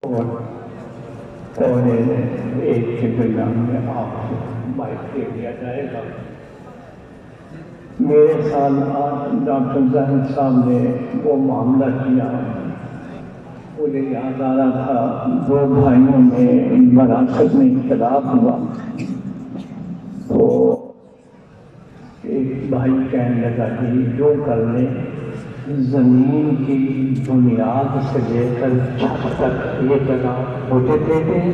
اور پونے ایک کے درمیان میں آپ کو مائک دے دیا جائے گا۔ میرے ساتھ آج ڈاکٹر زاہد صاحب نے وہ معاملہ کیا، مجھے یاد آ رہا تھا 2 بھائیوں میں وراثت میں اختلاف ہوا، تو ایک بھائی کہنے لگا کہ جو کر لیں زمین کی بنیاد سے لے کر چھت تک یہ جگہ مجھے دے دیں،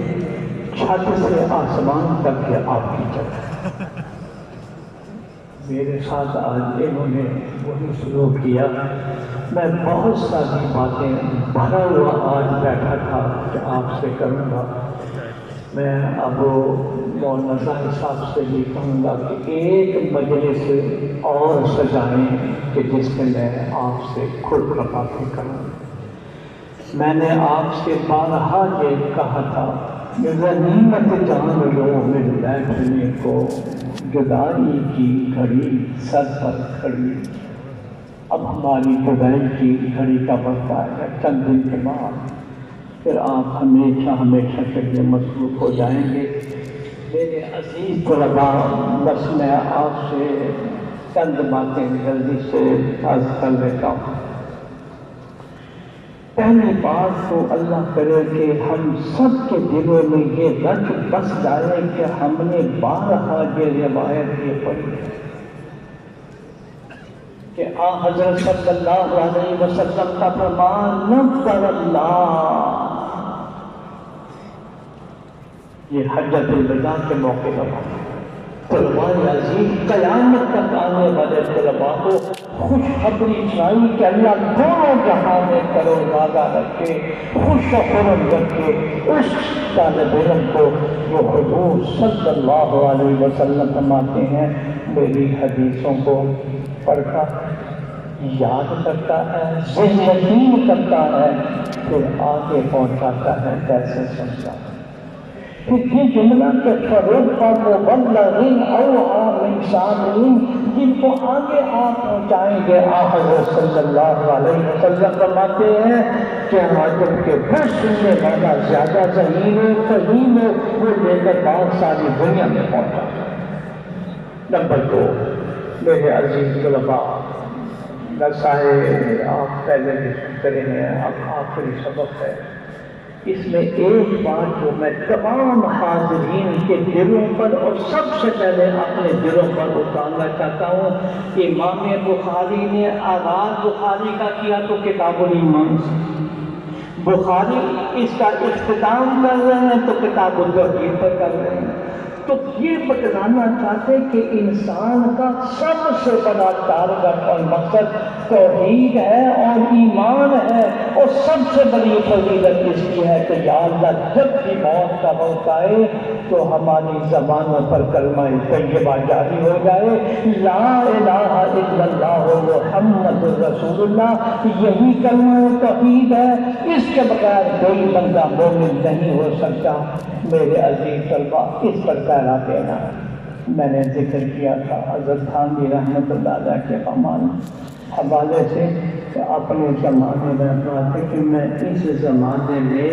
چھت سے آسمان تک یہ آپ کی جگہ۔ میرے ساتھ آج انہوں نے وہی سلوک کیا۔ میں بہت ساری باتیں بھرا ہوا آج بیٹھا تھا کہ آپ سے کروں گا۔ میں اب مولانا زاہد صاحب سے بھی کہوں گا کہ ایک مجلس اور سجائیں کہ جس میں میں آپ سے خود باتیں کروں۔ میں نے آپ سے بارہا یہ کہا تھا کہ غنیمت جان لو میں بیٹھنے کو، جدائی کی گھڑی سر پر کھڑی۔ اب ہماری جدائی کی گھڑی کا وقت ہے، چند دن کے بعد پھر آپ ہمیشہ کے لیے مصروف ہو جائیں گے۔ میرے عزیز طلباء، بس میں آپ سے چند باتیں جلدی سے عرض کر لیتا ہوں۔ پہلی بات تو اللہ کرے کہ ہم سب کے دلوں میں یہ رچ بس جائے کہ ہم نے بارہا یہ روایت یہ پڑھی کہ حضرت صلی اللہ علیہ وسلم کا فرمان نظر اللہ، یہ حجۃ الوداع کے موقع پر طلباء عزیز قیامت تک آنے والے طلباء کو خوشخبری سنائی کہ اللہ دونوں جہاں میں کرو وعدہ رکھے، خوش و خرم رکھے اس طالب علم کو جو حضور صلی اللہ علیہ وسلم فرماتے ہیں میری حدیثوں کو پڑھ کر یاد کرتا ہے، ذہن یقین کرتا ہے، پھر آگے پہنچاتا ہے کیسے سمجھا۔ پھر یہ جملہ کہ فَرُبَّ مُبَلَّغٍ أَوْعَىٰ مِنْ سَامِعٍ، جن کو آگے آپ پہنچائیں گے حضرت صلی اللہ علیہ وسلم فرماتے ہیں کہ جب کہ وہ سننے والا زیادہ ذہین و فہیم ہو وہ لے کر بات ساری دنیا میں پہنچا۔ نمبر 2، میرے عزیز طلباء، نصائح آپ پہلے بھی سنتے رہے ہیں، اب آخری سبق ہے۔ اس میں ایک بات جو میں تمام حاضرین کے دلوں پر اور سب سے پہلے اپنے دلوں پر اتارنا چاہتا ہوں کہ امام بخاری نے آغاز بخاری کا کیا تو کتاب الایمان سے، بخاری اس کا اختتام کر رہے ہیں تو کتاب التوحید پر کر رہے ہیں، تو یہ بتلانا چاہتے کہ انسان کا سب سے بڑا ٹارگٹ اور مقصد توحید ہے اور ایمان ہے، اور سب سے بڑی فضیلت اس کی ہے کہ یا اللہ جب بھی موت کا وقت آئے تو ہماری زبانوں پر کلمہ طیبہ جاری ہو جائے، لا الہ الا اللہ محمد رسول اللہ، یہی کلمہ توحید ہے، اس کے بغیر کوئی بندہ مومن نہیں ہو سکتا۔ میرے عزیز طلباء، اس پر پہلا دینا میں نے ذکر کیا تھا حضرت تھانوی رحمۃ اللہ علیہ کے حوالے سے کہ اپنے زمانے میں بات ہے کہ میں اس زمانے میں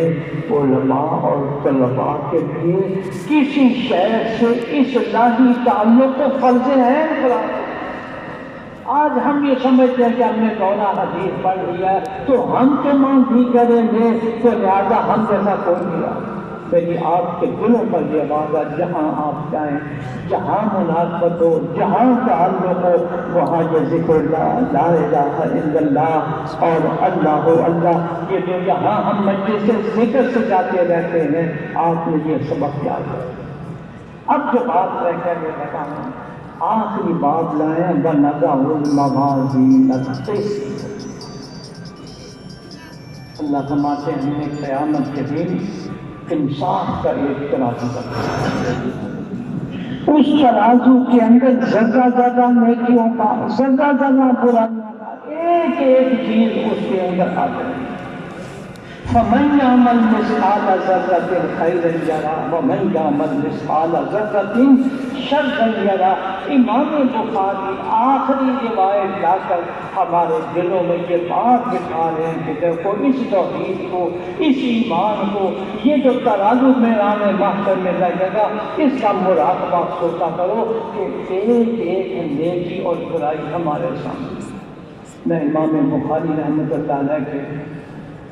علماء اور طلباء کے لیے کسی شہر سے اصلاحی تعلق کو فرض عین قرار دیا۔ آج ہم یہ سمجھتے ہیں کہ ہم نے دورہ حدیث پڑھ لیا تو ہم تو مانگ بھی کریں گے تو لہٰذا ہم جیسا کوئی نہیں۔ میری آپ کے دلوں پر یہ وعدہ، جہاں آپ جائیں، جہاں مناسبت ہو، جہاں تعلق ہو، وہاں یہ ذکر اللہ، لا الہ الا اللہ اور اللہ اللہ، یہ جو یہاں ہم مجلس سے ذکر سے جاتے رہتے ہیں، آپ نے یہ سبق یاد ہے۔ اب جو بات رہ کر یہ بتاؤں، آخری بات لائیں وَنَضَعُ الْمَوَازِينَ الْقِسْطَ، اللہ فرماتے ہیں ہم نے قیامت کے دن انصاف کا ایک ترازو رکھا، اس ترازو کے اندر ذرہ ذرہ نیکیوں کا، ذرہ ذرہ برائیوں کا، ایک ایک چیز اس کے اندر آ جائے۔ فمن يعمل مثقال ذرة خيرا يره ومن يعمل مثقال ذرة شرا يره۔ امام بخاری آخری روایت لا کر ہمارے دلوں میں یہ بات بٹھا رہے ہیں کہ دیکھو اس توحید کو، اس ایمان کو، یہ جو ترازو میدان محشر میں لگے گا، اس کا مراقبہ سوچا کرو کہ ایک ایک نیکی اور برائی ہمارے سامنے۔ میں امام بخاری رحمۃ اللہ علیہ کے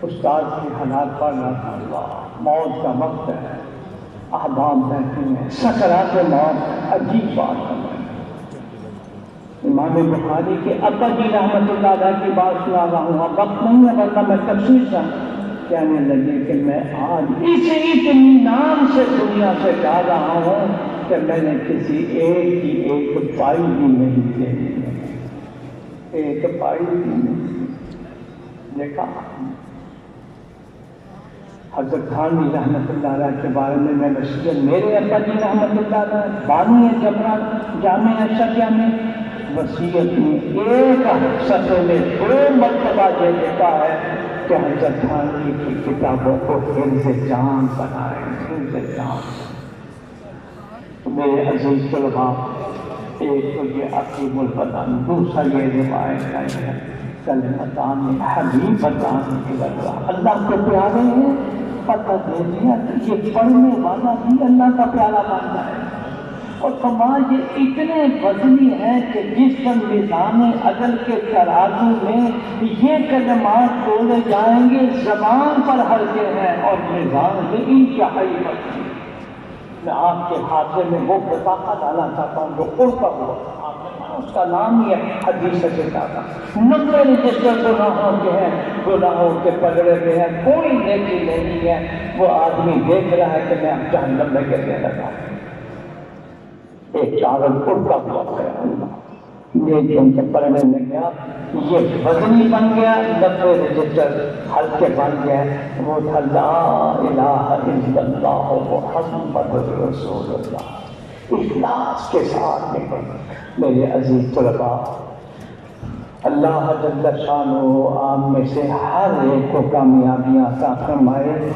استاد کی حالات پڑھ رہا تھا، اللہ موت کا وقت ہے، احباب بیٹھے ہیں، سکرات موت، عجیب بات ہے۔ امام بخاری کے ابا جی رحمۃ اللہ علیہ کی بات سنا رہا ہوں، اب وقت نہیں ہے ورنہ میں تفصیل سے کہنے لگے کہ میں آج اس اطمینان سے دنیا سے جا رہا ہوں کہ میں نے کسی ایک کی ایک پائی بھی نہیں دینی، ایک پائی بھی نہیں دیکھا۔ حضرت تھانوی رحمۃ اللہ علیہ کے بارے میں میں وصیت، میرے ابا جی رحمۃ اللہ علیہ بانی جبرا جامع اشرفیہ میں وصیت میں ایک صفحے میں 2 مرتبہ یہ لکھا ہے کہ حضرت تھانوی کی کتابوں کو حفظ جان بنائیں، حفظ جان۔ میرے عزیز طلباء، ایک تو یہ عقیم البدن، دوسرا یہ روایت ہے کلمتان حبیبتان الی اللہ، اللہ کو پیارے ہیں، پتہ دے دیا کہ یہ پڑھنے والا بھی اللہ کا پیارا بنتا ہے۔ اور کمال یہ اتنے وزنی ہیں کہ جس پر میزان عدل کے ترازو میں یہ کلمات بولے جائیں گے زبان پر ہلکے ہیں اور میزان میں انتہائی وزنی۔ میں آپ کے حافظے میں وہ بطاقہ ڈالا چاہتا ہوں جو اڑتا ہوا، اس کا نام ہی ہے حدیث کتابہ۔ 90 رجسٹر گناہوں کے ہیں، گناہوں کے پگڑے پہ ہیں، کوئی نیکی نہیں ہے۔ وہ آدمی دیکھ رہا ہے کہ میں اب جہنم میں گرنے لگا ہوں۔ ایک چاول اڑتا ہوا ہے، نیکیوں کے پڑھنے میں گیا، یہ وزنی بن گیا، 90 رجسٹر ہلکے بن گئے۔ وہ تھا لا الہ الا اللہ محمد رسول اللہ، اخلاص کے ساتھ نکل۔ میرے عزیز طلباء، اللہ جل شانہ آپ میں سے ہر ایک کو کامیابیاں عطا فرمائے۔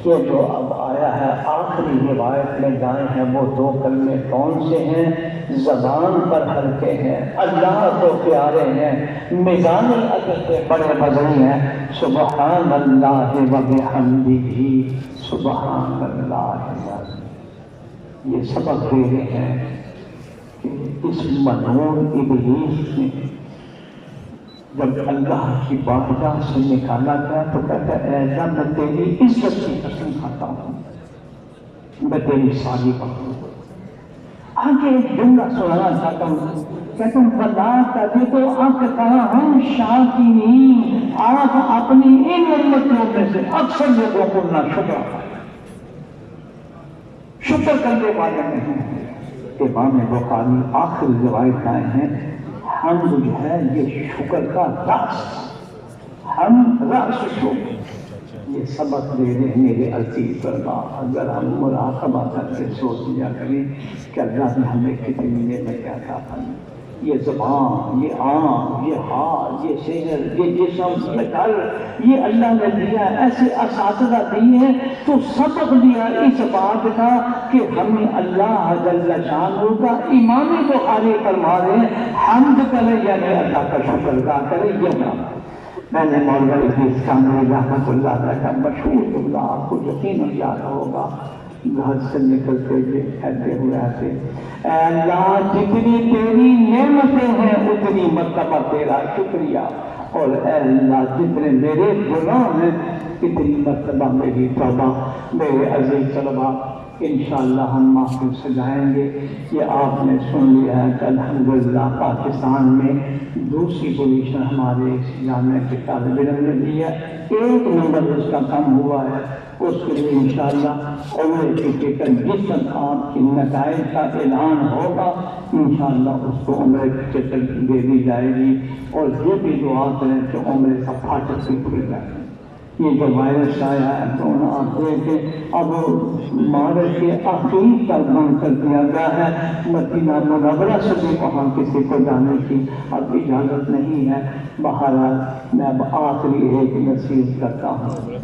یہ جو اب آیا ہے آخری روایت میں گائے ہیں وہ 2 کلمے کون سے ہیں؟ زبان پر ہلکے ہیں، اللہ کو پیارے ہیں، میزان عدل کے بڑے وزنی ہیں۔ سبحان اللہ و بحمدہ سبحان اللہ۔ یہ سبق دے رہے ہیں کہ اس ملعون ابلیس نے جب اللہ کی بارگاہ سے نکالا گیا تو کہتا ہے اے اللہ میں تیری عزت کی قسم کھاتا ہوں، میں تیری ساری بات۔ آگے ایک جملہ سنانا چاہتا ہوں، کہتا ہوں بلا تجدو اکثرہم شاکرین، آپ اپنی ان امتوں میں سے اکثر لوگوں کو نہ شکر کرنے والے نہیں ہیں۔ امام بخاری آخر روایت آئے ہیں، حمد جو ہے یہ شکر کا رأس، ہم رأس شکر۔ یہ سبق دے رہے ہیں میرے عزیز طلباء، اگر ہم مراقبہ کر کے سوچ لیا کریں کہ اللہ نے ہمیں کتنی نعمتیں عطا فرمائیں، یہ زبان، یہ آنکھ، یہ ہاتھ، یہ صحت، یہ جسم، یہ گھر، یہ اللہ نے دیا، ایسے اساتذہ دیے ہیں تو سبق دیا اس بات کا کہ ہمیں اللہ جل شانہ کا امام بخاری فرما رہے ہیں حمد کرے یعنی اللہ کا شکر ادا کرے۔ یہ نام میں نے مولانا ادریس کاملی رحمۃ اللہ علیہ کا مشہور جملہ آپ کو یقیناً یاد ہوگا، گھر سے نکلتے ہوئے کہتے ہوئے آتے، اے اللہ جتنی تیری نعمتیں ہیں اتنی مرتبہ تیرا شکریہ، اور اے اللہ جتنے میرے گناہ ہیں اتنی مرتبہ میری توبہ۔ میرے عزیز طلباء، انشاءاللہ ہم محفل سجائیں گے۔ یہ آپ نے سن لیا ہے کہ الحمدللہ پاکستان میں 2ری پوزیشن ہمارے جامعہ کے طالب علم نے دی ہے، 1 نمبر اس کا کم ہوا ہے، اس کے لیے انشاءاللہ عمرے کی ٹکٹ جس وقت آپ کی نتائج کا اعلان ہوگا انشاءاللہ اس کو عمرے کی ٹکٹ دے دی جائے گی، اور یہ بھی دعا کریں کہ عمرے کا پھاٹک بھی کھل جائے۔ یہ جو وائرس آیا ہے کورونا، آپ دیکھیں اب مارچ کے آخری تک بند کر دیا گیا ہے، مدینہ منورہ سے بھی وہاں کسی کو جانے کی اب اجازت نہیں ہے۔ بہرحال میں اب آخری ایک نصیحت کرتا ہوں،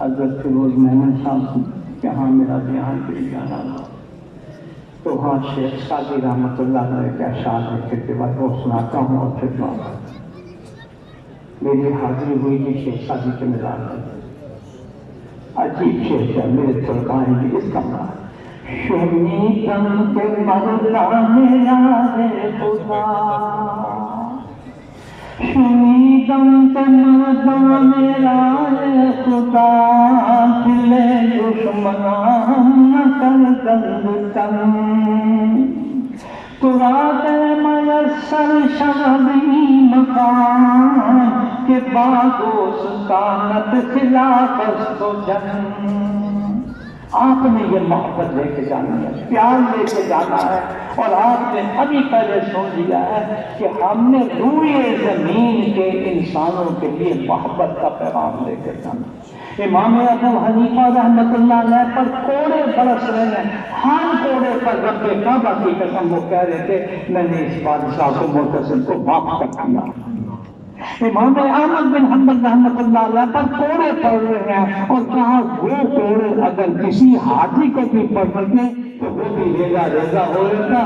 حضرت فیروز محمد صاحب کے ہاں میرا بیان کے لیے جانا تھا، تو ہاں شیخ سعدی رحمۃ اللہ علیہ کے اشعار لکھے کے بعد وہ سناتا ہوں اور پھر دعا کرتا ہوں۔ میری حاضری ہوئی تھی شیخ سعدی کے مزار میں، عجیب شیخ ہے، میرے طلبائیں بھی اس کا معنی شنیدم کے مولا میرا ہے خدا، شنیدم کے مولا میرا ہے خدا، دل دشمنان نہ کر دند تن، تراد میسر شرعی مقام کے بعد استانت خلافت و جن۔ آپ نے یہ محبت لے کے جانی ہے، پیار لے کے جانا ہے، اور آپ نے ابھی پہلے سن لیا ہے کہ ہم نے روئے زمین کے انسانوں کے لیے محبت کا پیغام لے کے جانا۔ امام ابو حنیفہ رحمۃ اللہ علیہ پر کوڑے برس رہے ہیں، ہر کوڑے پر رب کعبہ کی قسم وہ کہہ رہے تھے میں نے اس بادشاہ کو معتصم کو معاف کر دیا۔ امام احمد بن حنبل رحمۃ اللہ علیہ پر کوڑے پڑ رہے ہیں، اور کہا وہ کوڑے اگر کسی حاجی کو بھی پڑھتے تو وہ بھی ریزہ ریزہ ہو رہتا۔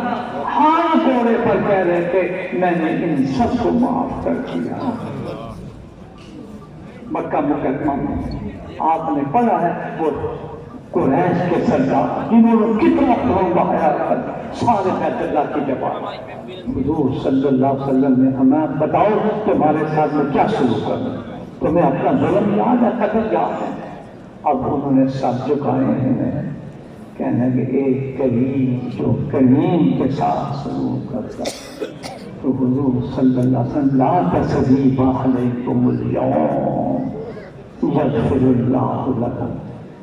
ہر کوڑے پر کہہ رہے تھے میں نے ان سب کو معاف کر دیا۔ مکہ مکرمہ میں آپ نے پڑھا ہے وہ قریش کے سردار جنہوں نے کتنا خون بہایا کر سارے بیت اللہ کی جواب حضور صلی اللہ علیہ وسلم نے ہمیں بتاؤ تمہارے ساتھ میں کیا سلوک کرنا، تمہیں اپنا ظلم یاد ہے، قدر یاد ہے؟ اب انہوں نے سب جھکائے ہیں، کہنے کہ ایک کریم جو کریم کے ساتھ سلوک کرتا، تو حضور صلی اللہ علیہ وسلم لا تثریب علیکم اليوم یغفر اللہ لکم،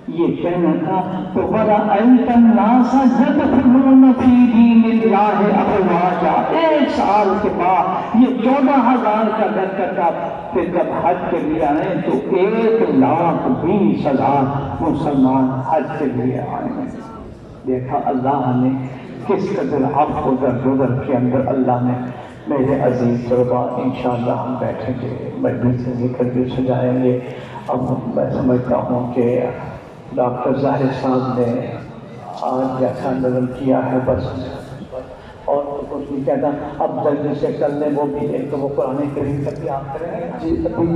یہ کہنا تھا تو وَرَأَيْتَ النَّاسَ يَدْخُلُونَ فِي دِينِ اللَّهِ أَفْوَاجًا، ایک سال کے بعد یہ 14,000 کا گھر تھا، پھر جب حج کے لیے آئے تو 1,20,000 مسلمان حج کے لیے آئے۔ دیکھا اللہ نے کس قدر عفو و درگزر کے اندر اللہ نے۔ میرے عزیز طلباء انشاءاللہ ہم بیٹھیں گے، مجلس سے ذکر بھی سجائیں گے۔ اب میں سمجھتا ہوں کہ ڈاکٹر ظاہر صاحب نے آج جیسا نظم کیا ہے بس، اور کچھ نہیں کہتا، اب جلدی سے کر لیں وہ بھی ایک تو وہ قرآن کریم کا بھی آپ کریں گے۔ جی ابھی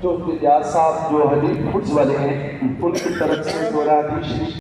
جو دیار صاحب جو حدیث خود والے ہیں ان کی طرف سے دورہ بھی شریف